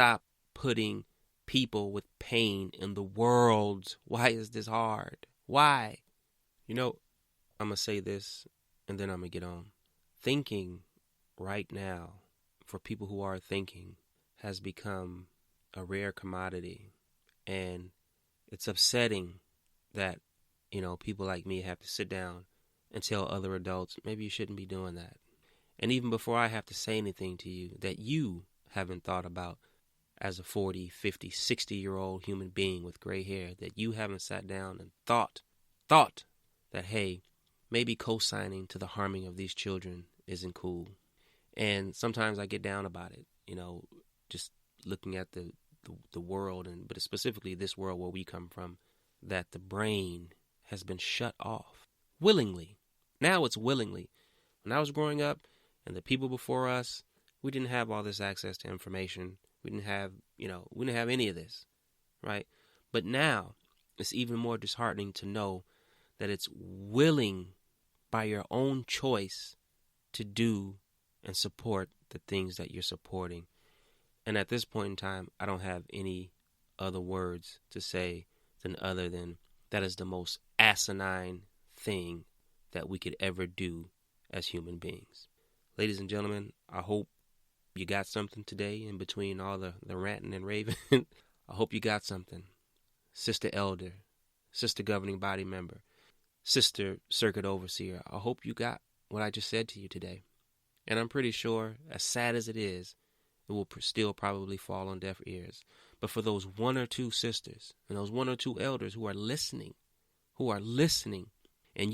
Stop putting people with pain in the world. Why is this hard? Why? I'm going to say this and then I'm going to get on. Thinking right now, for people who are thinking, has become a rare commodity. And it's upsetting that, people like me have to sit down and tell other adults, maybe you shouldn't be doing that. And even before I have to say anything to you that you haven't thought about as a 40, 50, 60-year-old human being with gray hair, that you haven't sat down and thought that, hey, maybe co-signing to the harming of these children isn't cool. And sometimes I get down about it, just looking at the world, but specifically this world where we come from, that the brain has been shut off willingly. Now it's willingly. When I was growing up and the people before us, we didn't have all this access to information. We didn't have any of this, right? But now it's even more disheartening to know that it's willing by your own choice to do and support the things that you're supporting. And at this point in time, I don't have any other words to say other than that is the most asinine thing that we could ever do as human beings. Ladies and gentlemen, I hope you got something today in between all the ranting and raving. I hope you got something. Sister Elder, Sister Governing Body Member, Sister Circuit Overseer, I hope you got what I just said to you today. And I'm pretty sure, as sad as it is, it will still probably fall on deaf ears. But for those one or two sisters and those one or two elders who are listening, and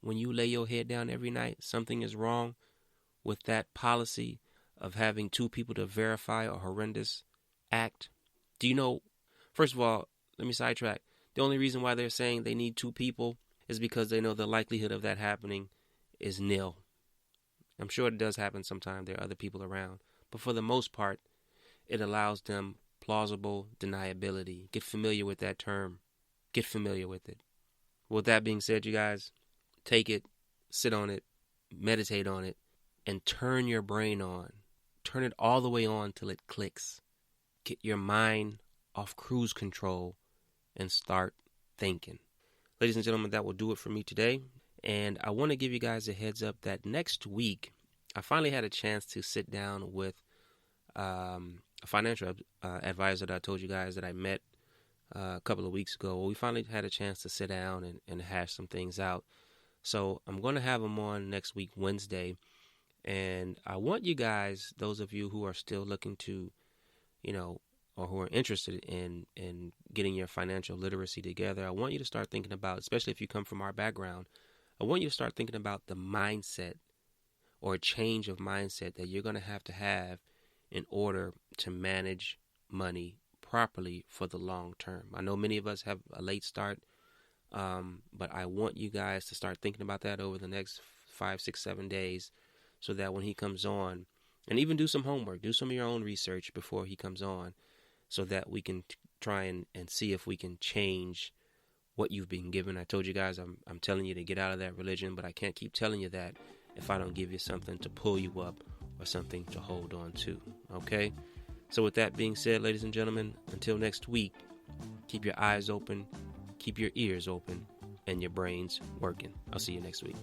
when you lay your head down every night, something is wrong with that policy of having two people to verify a horrendous act. Do you know, first of all, let me sidetrack. The only reason why they're saying they need two people is because they know the likelihood of that happening is nil. I'm sure it does happen sometime. There are other people around. But for the most part, it allows them plausible deniability. Get familiar with that term. Get familiar with it. With that being said, you guys, take it, sit on it, meditate on it, and turn your brain on. Turn it all the way on till it clicks. Get your mind off cruise control and start thinking. Ladies and gentlemen, that will do it for me today. And I want to give you guys a heads up that next week, I finally had a chance to sit down with a financial advisor that I told you guys that I met a couple of weeks ago. We finally had a chance to sit down and hash some things out. So I'm going to have him on next week, Wednesday. And I want you guys, those of you who are still looking to, or who are interested in getting your financial literacy together, I want you to start thinking about, especially if you come from our background, I want you to start thinking about the mindset or a change of mindset that you're going to have in order to manage money properly for the long term. I know many of us have a late start, but I want you guys to start thinking about that over the next 5, 6, 7 days so that when he comes on, and even do some homework, do some of your own research before he comes on so that we can try and see if we can change what you've been given. I told you guys I'm telling you to get out of that religion, but I can't keep telling you that if I don't give you something to pull you up or something to hold on to. Okay? So with that being said, ladies and gentlemen, until next week, keep your eyes open, keep your ears open, and your brains working. I'll see you next week.